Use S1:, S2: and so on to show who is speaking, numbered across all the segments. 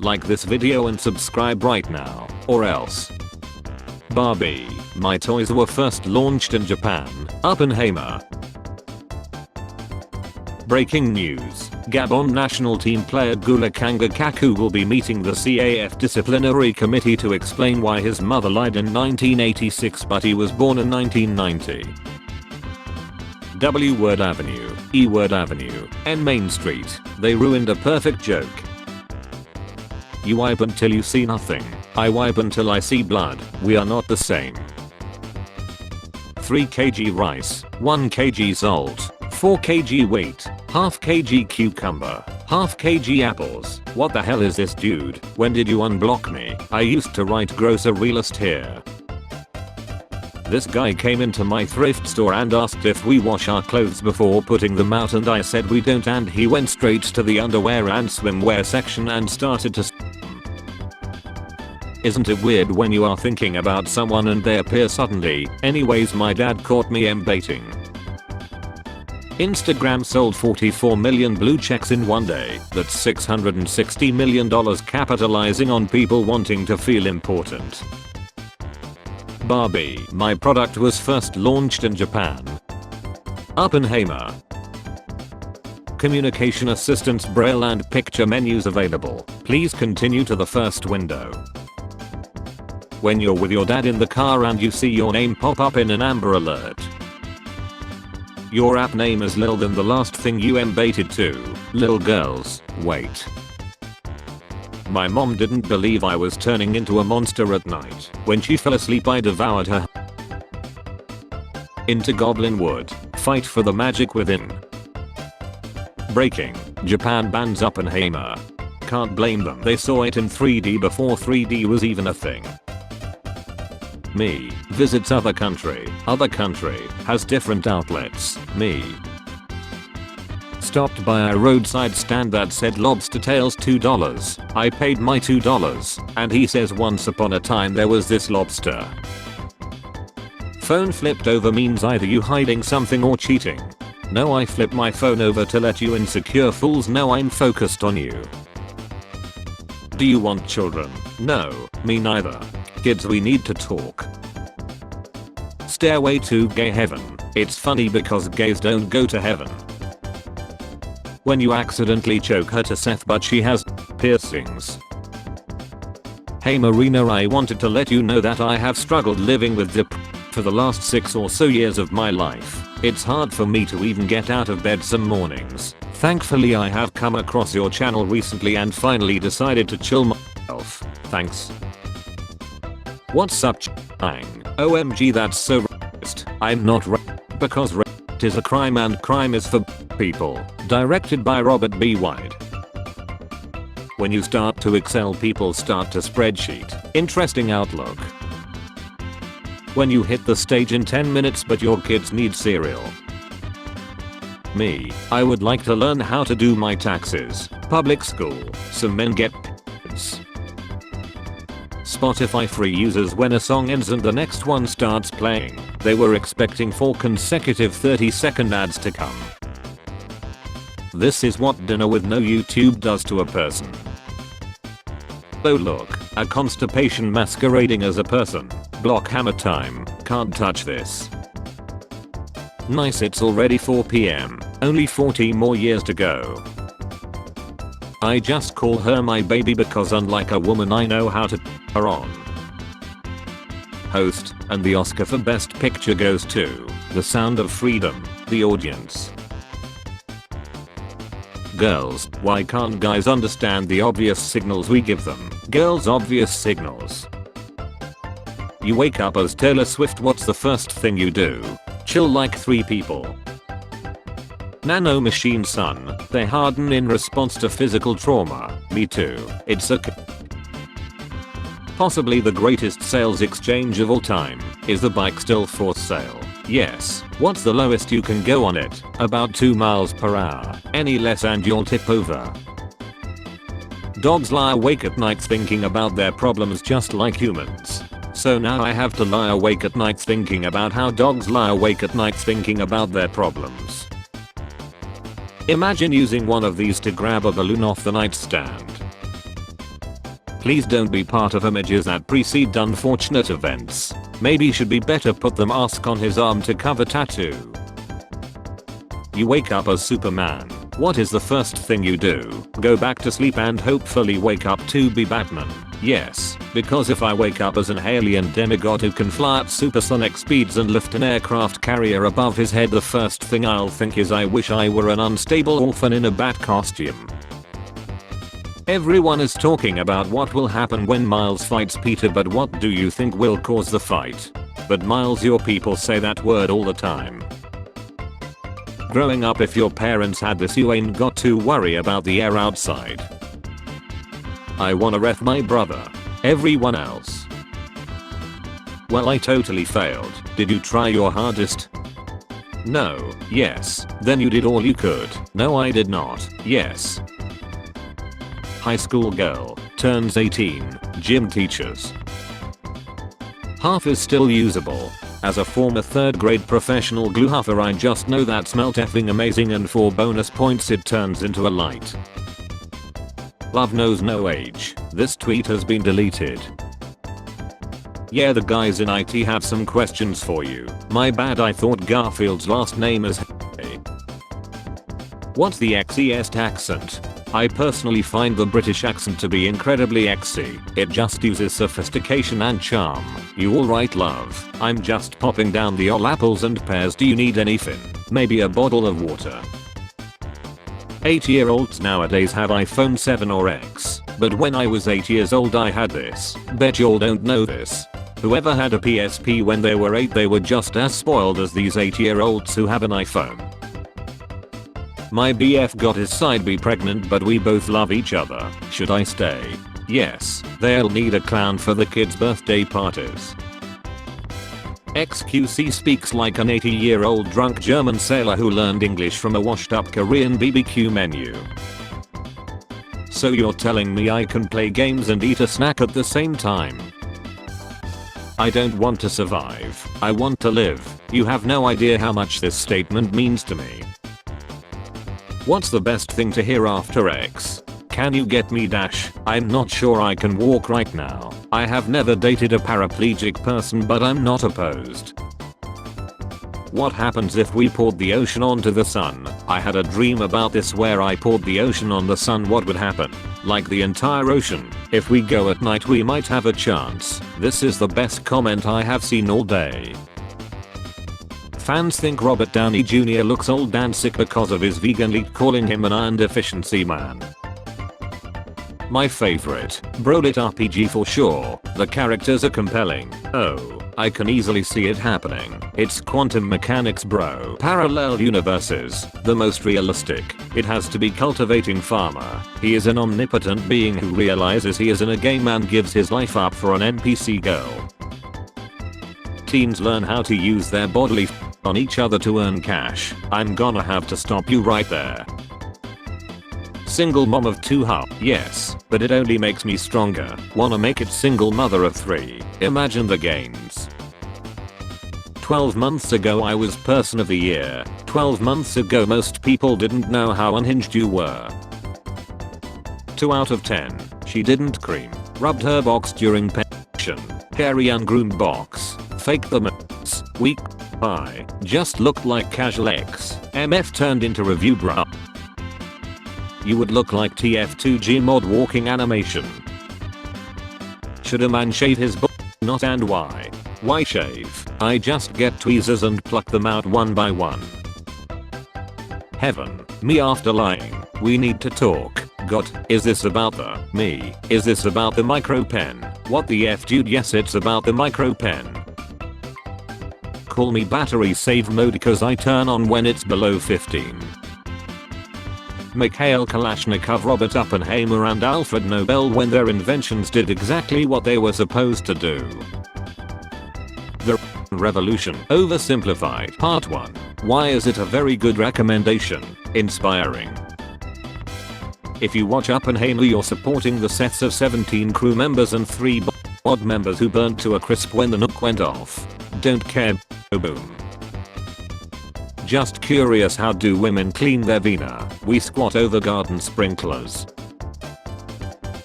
S1: Like this video and subscribe right now, or else. Barbie, my toys were first launched in Japan. Oppenheimer. Breaking news. Gabon national team player Gulakanga Kaku will be meeting the CAF disciplinary committee to explain why his mother lied in 1986 but he was born in 1990. W Word Avenue, E Word Avenue, and Main Street. They ruined a perfect joke. You wipe until you see nothing. I wipe until I see blood. We are not the same. 3 kg rice, 1 kg salt, 4 kg wheat, half kg cucumber, half kg apples. What the hell is this dude? When did you unblock me? I used to write grocery list here. This guy came into my thrift store and asked if we wash our clothes before putting them out and I said we don't and he went straight to the underwear and swimwear section and started to Isn't it weird when you are thinking about someone and they appear suddenly? Anyways, my dad caught me baiting. Instagram sold 44 million blue checks in one day. That's $660 million capitalizing on people wanting to feel important. Barbie, my product was first launched in Japan. Oppenheimer. Communication assistance braille and picture menus available. Please continue to the first window. When you're with your dad in the car and you see your name pop up in an Amber Alert. Your app name is Lil than the last thing you baited to. Lil girls, wait. My mom didn't believe I was turning into a monster at night. When she fell asleep I devoured her. Into Goblin Wood. Fight for the magic within. Breaking. Japan bans Oppenheimer. Can't blame them. They saw it in 3D before 3D was even a thing. Me. Visits other country. Other country. Has different outlets. Me. Stopped by a roadside stand that said lobster tails $2. I paid my $2 and he says once upon a time there was this lobster. Phone flipped over means either you hiding something or cheating. No, I flip my phone over to let you insecure fools know I'm focused on you. Do you want children? No, me neither. Kids, we need to talk. Stairway to Gay Heaven. It's funny because gays don't go to heaven. When you accidentally choke her to Seth but she has piercings. Hey Marina, I wanted to let you know that I have struggled living with depression for the last 6 or so years of my life. It's hard for me to even get out of bed some mornings. Thankfully I have come across your channel recently and finally decided to chill myself. Thanks. What's up ch***ing? OMG, that's so racist. I'm not racist because rape is a crime and crime is for people. Directed by Robert B. Wide. When you start to excel, people start to spreadsheet. Interesting outlook. When you hit the stage in 10 minutes but your kids need cereal. Me. I would like to learn how to do my taxes. Public school. Some men get kids. Spotify free users when a song ends and the next one starts playing. They were expecting 4 consecutive 30-second ads to come. This is what dinner with no YouTube does to a person. Oh look, a constipation masquerading as a person. Block hammer time, can't touch this. Nice, it's already 4 PM, only 40 more years to go. I just call her my baby because unlike a woman I know how to her on. Host, and the Oscar for Best Picture goes to The Sound of Freedom, the audience. Girls, why can't guys understand the obvious signals we give them? Girls' obvious signals. You wake up as Taylor Swift, what's the first thing you do? Chill like 3 people. Nano machine son, they harden in response to physical trauma. Me too. It's a possibly the greatest sales exchange of all time. Is the bike still for sale? Yes. What's the lowest you can go on it? About 2 miles per hour. Any less and you'll tip over. Dogs lie awake at night thinking about their problems just like humans. So now I have to lie awake at night thinking about how dogs lie awake at night thinking about their problems. Imagine using one of these to grab a balloon off the nightstand. Please don't be part of images that precede unfortunate events. Maybe should be better put the mask on his arm to cover tattoo. You wake up as Superman. What is the first thing you do? Go back to sleep and hopefully wake up to be Batman. Yes, because if I wake up as an alien demigod who can fly at supersonic speeds and lift an aircraft carrier above his head, the first thing I'll think is I wish I were an unstable orphan in a bat costume. Everyone is talking about what will happen when Miles fights Peter, but what do you think will cause the fight? But Miles, your people say that word all the time. Growing up, if your parents had this, you ain't got to worry about the air outside. I wanna ref my brother. Everyone else. Well, I totally failed. Did you try your hardest? No. Yes. Then you did all you could. No, I did not. Yes. High school girl turns 18. Gym teachers. Half is still usable. As a former 3rd grade professional glue huffer, I just know that smelt effing amazing, and for bonus points it turns into a light. Love knows no age. This tweet has been deleted. Yeah, the guys in IT have some questions for you. My bad, I thought Garfield's last name is Hey. What's the sexiest accent? I personally find the British accent to be incredibly sexy. It just uses sophistication and charm. You alright, love? I'm just popping down the all apples and pears. Do you need anything? Maybe a bottle of water? 8-year-olds nowadays have iPhone 7 or X. But when I was 8 years old I had this. Bet y'all don't know this. Whoever had a PSP when they were 8, they were just as spoiled as these 8-year-olds who have an iPhone. My BF got his side B pregnant, but we both love each other. Should I stay? Yes, they'll need a clown for the kids' birthday parties. XQC speaks like an 80-year-old drunk German sailor who learned English from a washed-up Korean BBQ menu. So you're telling me I can play games and eat a snack at the same time? I don't want to survive. I want to live. You have no idea how much this statement means to me. What's the best thing to hear after X? Can you get me dash? I'm not sure I can walk right now. I have never dated a paraplegic person, but I'm not opposed. What happens if we poured the ocean onto the sun? I had a dream about this where I poured the ocean on the sun. What would happen? Like the entire ocean. If we go at night we might have a chance. This is the best comment I have seen all day. Fans think Robert Downey Jr. looks old and sick because of his vegan leak, calling him an iron deficiency man. My favorite, Brolit RPG for sure. The characters are compelling. Oh, I can easily see it happening. It's quantum mechanics, bro. Parallel universes, the most realistic. It has to be cultivating farmer. He is an omnipotent being who realizes he is in a game and gives his life up for an NPC girl. Teens learn how to use their bodily on each other to earn cash. I'm gonna have to stop you right there. Single mom of 2 yes, but it only makes me stronger. Wanna make it single mother of 3. Imagine the games. 12 months ago I was person of the year. 12 months ago most people didn't know how unhinged you were. 2 out of 10. She didn't cream. Rubbed her box during pension. Hairy ungroomed box. Fake the mints. Weak pie. Just looked like casual X. MF turned into review bra. You would look like TF2G mod walking animation. Should a man shave his butt? Not, and why? Why shave? I just get tweezers and pluck them out one by one. Heaven, me after lying. We need to talk. God, is this about the me? Is this about the micro pen? What the F, dude? Yes, it's about the micro pen. Call me battery save mode cause I turn on when it's below 15. Mikhail Kalashnikov, Robert Oppenheimer and Alfred Nobel, when their inventions did exactly what they were supposed to do. The Revolution. Oversimplified. Part 1. Why is it a very good recommendation? Inspiring. If you watch Oppenheimer you're supporting the sets of 17 crew members and 3 bod members who burnt to a crisp when the nuke went off. Don't care. Boom. Just curious, how do women clean their vina? We squat over garden sprinklers.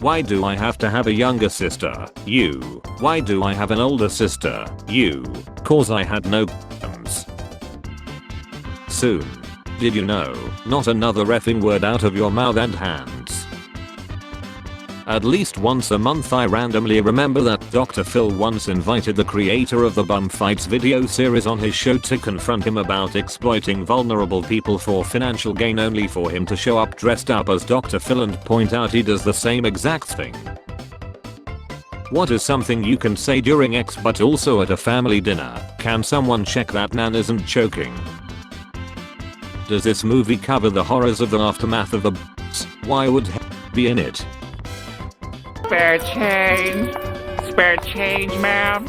S1: Why do I have to have a younger sister? You. Why do I have an older sister? You. Cause I had no p***ms. Soon. Did you know? Not another effing word out of your mouth and hands. At least once a month I randomly remember that Dr. Phil once invited the creator of the Bum Fights video series on his show to confront him about exploiting vulnerable people for financial gain, only for him to show up dressed up as Dr. Phil and point out he does the same exact thing. What is something you can say during X but also at a family dinner? Can someone check that Nan isn't choking? Does this movie cover the horrors of the aftermath of the b****s? Why would he be in it?
S2: Spare change. Spare change, ma'am.